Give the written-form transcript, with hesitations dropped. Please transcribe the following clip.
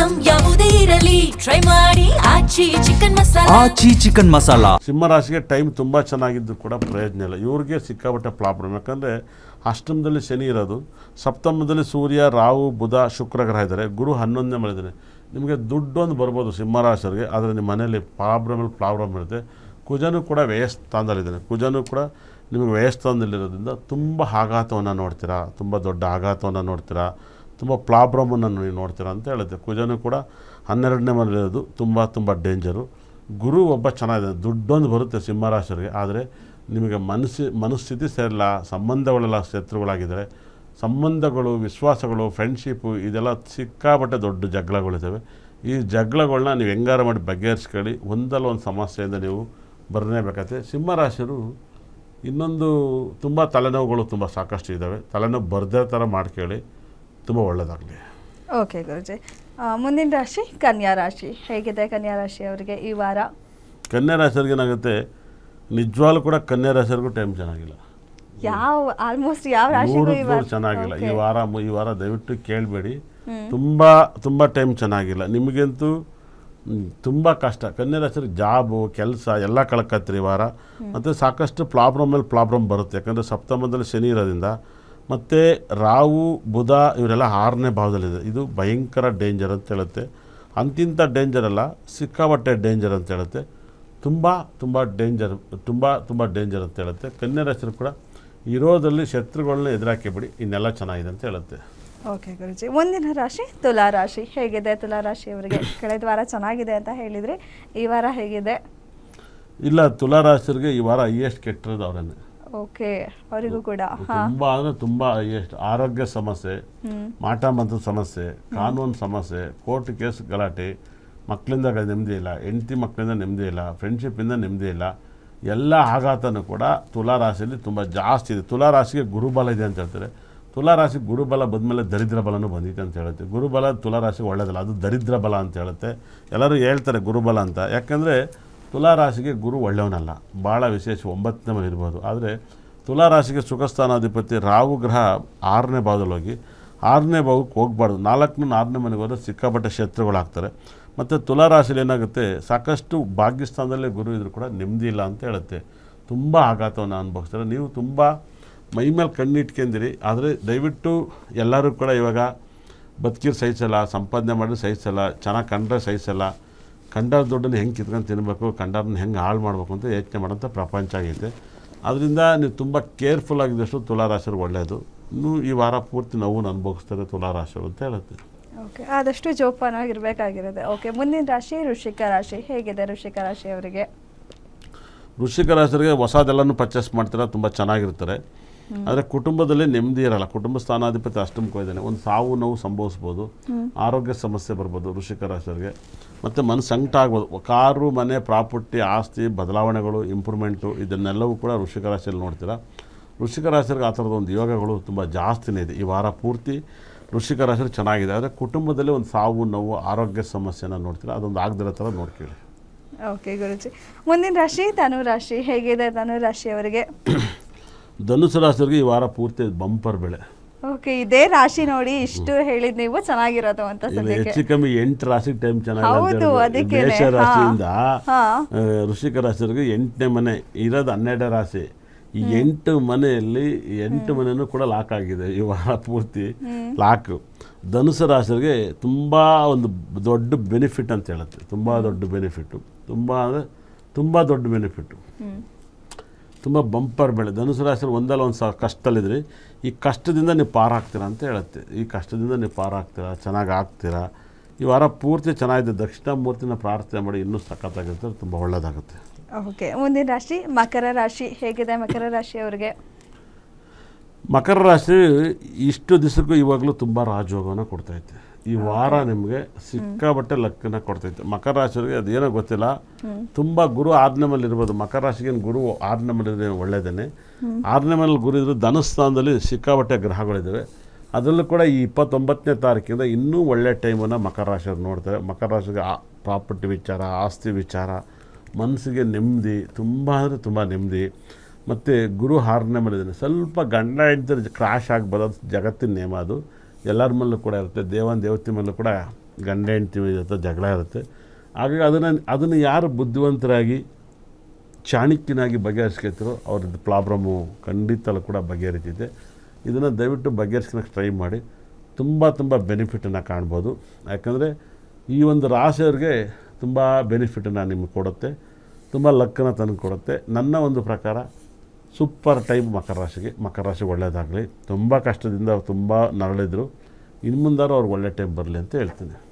Item ಯಾವುದೇ ಇರಲಿ try ಮಾಡಿ ಆಚಿ ಚಿಕನ್ ಮಸಾಲಾ. ಆಚಿ ಚಿಕನ್ ಮಸಾಲಾ. ಸಿಂಹರಾಶಿಗೆ ಟೈಮ್ ತುಂಬ ಚೆನ್ನಾಗಿದ್ದು ಕೂಡ ಪ್ರಯೋಜನ ಇಲ್ಲ. ಇವ್ರಿಗೆ ಸಿಕ್ಕಾಪಟ್ಟೆ ಪ್ರಾಬ್ಲಮ್. ಯಾಕಂದರೆ ಅಷ್ಟಮದಲ್ಲಿ ಶನಿ ಇರೋದು, ಸಪ್ತಮದಲ್ಲಿ ಸೂರ್ಯ, ರಾಹು, ಬುಧ, ಶುಕ್ರ ಗ್ರಹ ಇದ್ದಾರೆ, ಗುರು 11ನೇ ಮನೆಯಿದ್ದಾನೆ. ನಿಮಗೆ ದುಡ್ಡೊಂದು ಬರ್ಬೋದು ಸಿಂಹರಾಶಿಯವರಿಗೆ, ಆದರೆ ನಿಮ್ಮ ಮನೇಲಿ ಪ್ರಾಬ್ಲಮ್ ಇರುತ್ತೆ. ಕುಜನೂ ಕೂಡ ವ್ಯಯಸ್ಥಾನದಲ್ಲಿದ್ದಾನೆ. ಕುಜನೂ ಕೂಡ ನಿಮಗೆ ವ್ಯಯಸ್ಥಾನದಲ್ಲಿರೋದ್ರಿಂದ ತುಂಬ ಆಘಾತವನ್ನು ನೋಡ್ತೀರಾ, ತುಂಬ ದೊಡ್ಡ ಆಘಾತವನ್ನು ನೋಡ್ತೀರಾ, ತುಂಬ ಪ್ರಾಬ್ಲಮನ್ನು ನೀವು ನೋಡ್ತೀರಾ ಅಂತ ಹೇಳುತ್ತೆ. ಕುಜನೂ ಕೂಡ 12ನೇ ಮನೆಯಲ್ಲಿರೋದು ತುಂಬ ಡೇಂಜರು. ಗುರು ಒಬ್ಬ ಚೆನ್ನಾಗಿದೆ, ದುಡ್ಡೊಂದು ಬರುತ್ತೆ ಸಿಂಹರಾಶಿಯವರಿಗೆ. ಆದರೆ ನಿಮಗೆ ಮನಸ್ಥಿತಿ ಸೇರಿಲ್ಲ, ಸಂಬಂಧಗಳೆಲ್ಲ ಶತ್ರುಗಳಾಗಿದ್ದಾರೆ. ಸಂಬಂಧಗಳು, ವಿಶ್ವಾಸಗಳು, ಫ್ರೆಂಡ್ಶಿಪ್ಪು ಇದೆಲ್ಲ ಸಿಕ್ಕಾಪಟ್ಟೆ ದೊಡ್ಡ ಜಗಳಗಳಿದ್ದಾವೆ. ಈ ಜಗಳಗಳನ್ನ ನೀವು ಹೆಂಗಾರ ಮಾಡಿ ಬಗೆಹರಿಸ್ಕೊಳ್ಳಿ. ಒಂದಲ್ಲ ಒಂದು ಸಮಸ್ಯೆಯಿಂದ ನೀವು ಬರಲೇಬೇಕಾಗುತ್ತೆ. ಸಿಂಹರಾಶಿಯರು ಇನ್ನೊಂದು ತುಂಬ ತಲೆನೋವುಗಳು ತುಂಬ ಸಾಕಷ್ಟು ಇದ್ದಾವೆ. ತಲೆನೋವು ಬರ್ದೇ ಥರ ಮಾಡ್ಕೊಳ್ಳಿ, ತುಂಬ ಒಳ್ಳೆಯದಾಗಲಿ. ಓಕೆ ಗುರುಜಿ, ಮುಂದಿನ ರಾಶಿ ಕನ್ಯಾ ರಾಶಿ. ಹೇಗಿದೆ ಕನ್ಯಾ ರಾಶಿ ಅವರಿಗೆ ಈ ವಾರ? ಕನ್ಯಾ ರಾಶಿಯವ್ರಿಗೆ ಏನಾಗುತ್ತೆ, ನಿಜವಾಗ್ಲೂ ಕೂಡ ಕನ್ಯಾ ರಾಶಿಯವ್ರಿಗೂ ಟೈಮ್ ಚೆನ್ನಾಗಿಲ್ಲ. ಆಲ್ಮೋಸ್ಟ್ ಯಾವ ರಾಶಿಗೂ ಚೆನ್ನಾಗಿಲ್ಲ ಈ ವಾರ ದಯವಿಟ್ಟು ಕೇಳಬೇಡಿ. ತುಂಬ ಟೈಮ್ ಚೆನ್ನಾಗಿಲ್ಲ. ನಿಮಗಂತೂ ತುಂಬ ಕಷ್ಟ. ಕನ್ಯಾ ರಾಶಿಯವ್ರಿಗೆ ಜಾಬು, ಕೆಲಸ ಎಲ್ಲ ಕಳ್ಕತ್ರಿ ಈ ವಾರ. ಮತ್ತು ಸಾಕಷ್ಟು ಪ್ರಾಬ್ಲಮ್ ಬರುತ್ತೆ. ಯಾಕಂದರೆ ಸಪ್ತಮದಲ್ಲಿ ಶನಿ ಇರೋದ್ರಿಂದ, ಮತ್ತು ರಾಹು, ಬುಧ ಇವರೆಲ್ಲ 6ನೇ ಭಾವದಲ್ಲಿದೆ. ಇದು ಭಯಂಕರ ಡೇಂಜರ್ ಅಂತ ಹೇಳುತ್ತೆ. ಅಂತಿಂಥ ಡೇಂಜರ್ ಅಲ್ಲ, ಸಿಕ್ಕಾಪಟ್ಟೆ ಡೇಂಜರ್ ಅಂತ ಹೇಳುತ್ತೆ. ತುಂಬ ಡೇಂಜರ್ ಅಂತ ಹೇಳುತ್ತೆ. ಕನ್ಯಾ ರಾಶಿಯರು ಕೂಡ ಇರೋದ್ರಲ್ಲಿ ಶತ್ರುಗಳನ್ನ ಎದುರಾಕಿಬಿಡಿ, ಇನ್ನೆಲ್ಲ ಚೆನ್ನಾಗಿದೆ ಅಂತ ಹೇಳುತ್ತೆ. ಓಕೆ ಗುರುಜಿ, ಮುಂದಿನ ರಾಶಿ ತುಲಾ ರಾಶಿ. ಹೇಗಿದೆ ತುಲಾ ರಾಶಿ ಅವರಿಗೆ? ಕಳೆದ ವಾರ ಚೆನ್ನಾಗಿದೆ ಅಂತ ಹೇಳಿದ್ರಿ, ಈ ವಾರ ಹೇಗಿದೆ? ಇಲ್ಲ, ತುಲಾ ರಾಶಿಯರಿಗೆ ಈ ವಾರ ಹೈಯೆಸ್ಟ್ ಕೆಟ್ಟಿರೋದು ಅವರನ್ನೇ. ಓಕೆ, ಅವರಿಗೂ ಕೂಡ ತುಂಬ ಹೈಯೆಸ್ಟ್. ಆರೋಗ್ಯ ಸಮಸ್ಯೆ, ಮಾಟ ಮಂತ್ರ ಸಮಸ್ಯೆ, ಕಾನೂನು ಸಮಸ್ಯೆ, ಕೋರ್ಟ್ ಕೇಸ್ ಗಲಾಟೆ, ಮಕ್ಕಳಿಂದ ನೆಮ್ಮದಿ ಇಲ್ಲ, ಹೆಂಡತಿ ಮಕ್ಕಳಿಂದ ನೆಮ್ಮದಿ ಇಲ್ಲ, ಫ್ರೆಂಡ್ಶಿಪ್ಪಿಂದ ನೆಮ್ಮದಿ ಇಲ್ಲ. ಎಲ್ಲ ಆಘಾತನೂ ಕೂಡ ತುಲಾ ರಾಶಿಯಲ್ಲಿ ತುಂಬ ಜಾಸ್ತಿ ಇದೆ. ತುಲಾ ರಾಶಿಗೆ ಗುರುಬಲ ಇದೆ ಅಂತ ಹೇಳ್ತಾರೆ. ತುಲಾ ರಾಶಿಗೆ ಗುರುಬಲ ಬಂದಮೇಲೆ ದರಿದ್ರ ಬಲನೂ ಬಂದಿದೆ ಅಂತ ಹೇಳುತ್ತೆ. ಗುರುಬಲ ತುಲಾ ರಾಶಿಗೆ ಒಳ್ಳೆಯದಲ್ಲ, ಅದು ದರಿದ್ರ ಬಲ ಅಂತ ಹೇಳುತ್ತೆ. ಎಲ್ಲರೂ ಹೇಳ್ತಾರೆ ಗುರುಬಲ ಅಂತ. ಯಾಕೆಂದರೆ ತುಲಾ ರಾಶಿಗೆ ಗುರು ಒಳ್ಳೆಯವನಲ್ಲ, ಭಾಳ ವಿಶೇಷ 9ನೇ ಮನೆ ಇರ್ಬೋದು. ಆದರೆ ತುಲಾ ರಾಶಿಗೆ ಸುಖಸ್ಥಾನಾಧಿಪತಿ ರಾಹು ಗ್ರಹ 6ನೇ ಭಾವದಲ್ಲಿ ಹೋಗಿ 6ನೇ ಭಾವಕ್ಕೆ ಹೋಗಬಾರ್ದು. 4ನೇ ಮನೆಗೆ ಹೋದರೆ ಸಿಕ್ಕಾಪಟ್ಟೆ ಶತ್ರುಗಳಾಗ್ತಾರೆ. ಮತ್ತು ತುಲಾ ರಾಶಿಯಲ್ಲಿ ಏನಾಗುತ್ತೆ, ಸಾಕಷ್ಟು ಭಾಗ್ಯಸ್ಥಾನದಲ್ಲೇ ಗುರು ಇದ್ರೂ ಕೂಡ ನೆಮ್ಮದಿ ಇಲ್ಲ ಅಂತ ಹೇಳುತ್ತೆ. ತುಂಬ ಆಘಾತವನ್ನು ಅನುಭವಿಸ್ತಾರೆ. ನೀವು ತುಂಬ ಮೈ ಮೇಲೆ ಕಣ್ಣಿಟ್ಕೊಂಡಿರಿ. ಆದರೆ ದಯವಿಟ್ಟು ಎಲ್ಲರೂ ಕೂಡ ಇವಾಗ ಬದುಕಿರು ಸಹಿಸಲ್ಲ, ಸಂಪಾದನೆ ಮಾಡಿದ್ರೆ ಸಹಿಸಲ್ಲ, ಚೆನ್ನಾಗಿ ಕಂಡ್ರೆ ಸಹಿಸಲ್ಲ, ಕಂಡರ ದುಡ್ಡನ್ನು ಹೆಂಗೆ ಕಿತ್ಕೊಂಡು ತಿನ್ನಬೇಕು, ಕಂಡರನ್ನ ಹೆಂಗೆ ಹಾಳು ಮಾಡಬೇಕು ಅಂತ ಯೋಚನೆ ಮಾಡೋಂಥ ಪ್ರಪಂಚ ಆಗೈತೆ. ಅದರಿಂದ ನೀವು ತುಂಬ ಕೇರ್ಫುಲ್ ಆಗಿದ್ದಷ್ಟು ತುಲಾ ರಾಶಿಯವ್ರಿಗೆ ಒಳ್ಳೆಯದು. ಇನ್ನೂ ಈ ವಾರ ಪೂರ್ತಿ ನೋವನ್ನು ಅನುಭವಿಸ್ತಾರೆ ತುಲಾ ರಾಶಿಯವರು ಅಂತ ಹೇಳುತ್ತೆ. ಓಕೆ, ಆದಷ್ಟು ಜೋಪಾನವಾಗಿರಬೇಕಾಗಿರುತ್ತೆ. ಓಕೆ, ಮುಂದಿನ ರಾಶಿ ವೃಶ್ಚಿಕ ರಾಶಿ. ಹೇಗಿದೆ ವೃಶ್ಚಿಕ ರಾಶಿ ಅವರಿಗೆ? ವೃಶ್ಚಿಕ ರಾಶಿಯವರಿಗೆ ಹೊಸದೆಲ್ಲನೂ ಪರ್ಚೇಸ್ ಮಾಡ್ತಾರೆ, ತುಂಬ ಚೆನ್ನಾಗಿರ್ತಾರೆ. ಆದರೆ ಕುಟುಂಬದಲ್ಲಿ ನೆಮ್ಮದಿ ಇರಲ್ಲ. ಕುಟುಂಬ ಸ್ಥಾನಾಧಿಪತಿ ಅಷ್ಟಮಕ್ಕೆ ಹೋಗಿದ್ದಾನೆ. ಒಂದು ಸಾವು ನೋವು ಸಂಭವಿಸ್ಬೋದು, ಆರೋಗ್ಯ ಸಮಸ್ಯೆ ಬರ್ಬೋದು ವೃಶ್ಚಿಕ ರಾಶಿಯವರಿಗೆ. ಮತ್ತು ಮನಸ್ಸು ಸಂಕಟ ಆಗ್ಬೋದು. ಕಾರು, ಮನೆ, ಪ್ರಾಪರ್ಟಿ, ಆಸ್ತಿ ಬದಲಾವಣೆಗಳು, ಇಂಪ್ರೂವ್ಮೆಂಟು ಇದನ್ನೆಲ್ಲವೂ ಕೂಡ ವೃಶ್ಚಿಕ ರಾಶಿಯಲ್ಲಿ ನೋಡ್ತೀರಾ. ವೃಶ್ಚಿಕ ರಾಶಿಯವರಿಗೆ ಆ ಥರದ ಒಂದು ಯೋಗಗಳು ತುಂಬ ಜಾಸ್ತಿನೇ ಇದೆ. ಈ ವಾರ ಪೂರ್ತಿ ವೃಶ್ಚಿಕ ರಾಶಿಯಲ್ಲಿ ಚೆನ್ನಾಗಿದೆ. ಆದರೆ ಕುಟುಂಬದಲ್ಲಿ ಒಂದು ಸಾವು ನೋವು, ಆರೋಗ್ಯ ಸಮಸ್ಯೆನ ನೋಡ್ತೀರಾ. ಅದೊಂದು ಆಗದಿರೋ ಥರ ನೋಡ್ಕೊಳ್ಳಿ. ಓಕೆ ಗುರುಜಿ, ಮುಂದಿನ ರಾಶಿ ಧನು ರಾಶಿ. ಹೇಗಿದೆ ಧನು ರಾಶಿಯವರಿಗೆ? ಧನುಸು ರಾಶಿಯವರಿಗೆ ಈ ವಾರ ಪೂರ್ತಿ ಬಂಪರ್ ಬೆಳೆ. ಓಕೆ, ಇದೇ ರಾಶಿ ನೋಡಿ ಇಷ್ಟು ಹೇಳಿದ್ ನೀವು ಚೆನ್ನಾಗಿರೋದು ಅಂತ. ಹೆಚ್ಚು ಕಮ್ಮಿ 8 ರಾಶಿಗೆ ಟೈಮ್ ಚೆನ್ನಾಗಿದೆ. ಮೇಷ ರಾಶಿಯಿಂದ ವೃಶ್ಚಿಕ ರಾಶಿಯವರಿಗೆ 8ನೇ ಮನೆ ಇರೋದು 12ನೇ ರಾಶಿ. ಈ 8 ಮನೆಯಲ್ಲಿ 8 ಮನೆಯೂ ಕೂಡ ಲಾಕ್ ಆಗಿದೆ ಈ ವಾರ ಪೂರ್ತಿ. ಲಾಕು ಧನುಸು ರಾಶಿಯವರಿಗೆ ತುಂಬ ಒಂದು ದೊಡ್ಡ ಬೆನಿಫಿಟ್ ಅಂತ ಹೇಳುತ್ತೆ. ತುಂಬ ದೊಡ್ಡ ಬೆನಿಫಿಟ್ಟು, ತುಂಬ ದೊಡ್ಡ ಬೆನಿಫಿಟ್ಟು, ತುಂಬ ಬಂಪರ್ ಬೆಳೆ. ಧನುಸು ರಾಶಿಯಲ್ಲಿ ಒಂದಲ್ಲ ಒಂದು ಕಷ್ಟದಲ್ಲಿದ್ರಿ, ಈ ಕಷ್ಟದಿಂದ ನೀವು ಪಾರಾಗ್ತೀರಾ ಅಂತ ಹೇಳುತ್ತೆ. ಈ ಕಷ್ಟದಿಂದ ನೀವು ಪಾರಾಗ್ತೀರಾ, ಚೆನ್ನಾಗಿ ಆಗ್ತೀರಾ. ಈ ವಾರ ಪೂರ್ತಿ ಚೆನ್ನಾಗಿದೆ. ದಕ್ಷಿಣಾಮೂರ್ತಿನ ಪ್ರಾರ್ಥನೆ ಮಾಡಿ ಇನ್ನೂ ಸಖತ್ತಾಗಿರ್ತಾರೆ, ತುಂಬ ಒಳ್ಳೆಯದಾಗುತ್ತೆ. ಓಕೆ, ಮುಂದಿನ ರಾಶಿ ಮಕರ ರಾಶಿ. ಹೇಗಿದೆ ಮಕರ ರಾಶಿ ಅವರಿಗೆ? ಮಕರ ರಾಶಿ ಇಷ್ಟು ದಿವಸಕ್ಕೂ ಇವಾಗಲೂ ತುಂಬ ರಾಜಯೋಗವನ್ನು ಕೊಡ್ತೈತೆ. ಈ ವಾರ ನಿಮಗೆ ಸಿಕ್ಕಾಬಟ್ಟೆ ಲಕ್ಕನ್ನು ಕೊಡ್ತೈತೆ. ಮಕರ ರಾಶಿಯವರಿಗೆ ಅದೇನೋ ಗೊತ್ತಿಲ್ಲ, ತುಂಬ ಗುರು 6ನೇ ಮನೇಲಿ ಇರ್ಬೋದು. ಮಕರ ರಾಶಿಗೆ ಗುರು 6ನೇ ಮನೇಲಿ ಒಳ್ಳೆಯದೇ. 6ನೇ ಮನೇಲಿ ಗುರು ಇದ್ದರೂ ಧನುಸ್ಥಾನದಲ್ಲಿ ಸಿಕ್ಕಾಬಟ್ಟೆ ಗ್ರಹಗಳಿದ್ದಾವೆ. ಅದರಲ್ಲೂ ಕೂಡ ಈ 29ನೇ ತಾರೀಕಿಂದ ಇನ್ನೂ ಒಳ್ಳೆಯ ಟೈಮನ್ನು ಮಕರ ರಾಶಿಯವ್ರು ನೋಡ್ತಾರೆ. ಮಕರ ರಾಶಿಗೆ ಪ್ರಾಪರ್ಟಿ ವಿಚಾರ, ಆಸ್ತಿ ವಿಚಾರ, ಮನಸ್ಸಿಗೆ ನೆಮ್ಮದಿ, ತುಂಬ ಅಂದರೆ ತುಂಬ ನೆಮ್ಮದಿ. ಮತ್ತು ಗುರು 6ನೇ ಮನೇಲಿದ್ದಾನೆ. ಸ್ವಲ್ಪ ಗಂಡ ಹೆಂಡತಿ ಕ್ರಾಶ್ ಆಗಿ ಬರೋದು ಜಗತ್ತಿನ ನೇಮ. ಅದು ಎಲ್ಲರ ಮೇಲೂ ಕೂಡ ಇರುತ್ತೆ. ದೇವತೆ ಮೇಲೂ ಕೂಡ ಗಂಡ ಹೆಂಡ್ತಿ ಜೊತೆ ಜಗಳ ಇರುತ್ತೆ. ಹಾಗಾಗಿ ಅದನ್ನು ಯಾರು ಬುದ್ಧಿವಂತರಾಗಿ ಚಾಣಕ್ಯನಾಗಿ ಬಗೆಹರಿಸ್ಕೊಳ್ತಾರೋ ಅವ್ರದ್ದು ಪ್ರಾಬ್ಲಮ್ಮು ಖಂಡಿತಲೂ ಕೂಡ ಬಗೆಹರಿತಿದೆ. ಇದನ್ನು ದಯವಿಟ್ಟು ಬಗೆಹರಿಸ್ಕೊಳಕ್ಕೆ ಟ್ರೈ ಮಾಡಿ. ತುಂಬ ಬೆನಿಫಿಟನ್ನು ಕಾಣ್ಬೋದು. ಯಾಕಂದರೆ ಈ ಒಂದು ರಾಶಿಯವ್ರಿಗೆ ತುಂಬ ಬೆನಿಫಿಟನ್ನು ನಿಮಗೆ ಕೊಡುತ್ತೆ, ತುಂಬ ಲಕ್ಕನ್ನು ತಂದು ಕೊಡುತ್ತೆ. ನನ್ನ ಒಂದು ಪ್ರಕಾರ ಸೂಪರ್ ಟೈಮ್ ಮಕರ ರಾಶಿಗೆ ಒಳ್ಳೆಯದಾಗಲಿ. ತುಂಬ ಕಷ್ಟದಿಂದ ತುಂಬ ನರಳಿದ್ರು, ಇನ್ನು ಮುಂದಾರು ಅವ್ರಿಗೆ ಒಳ್ಳೆ ಟೈಮ್ ಬರಲಿ ಅಂತ ಹೇಳ್ತೀನಿ.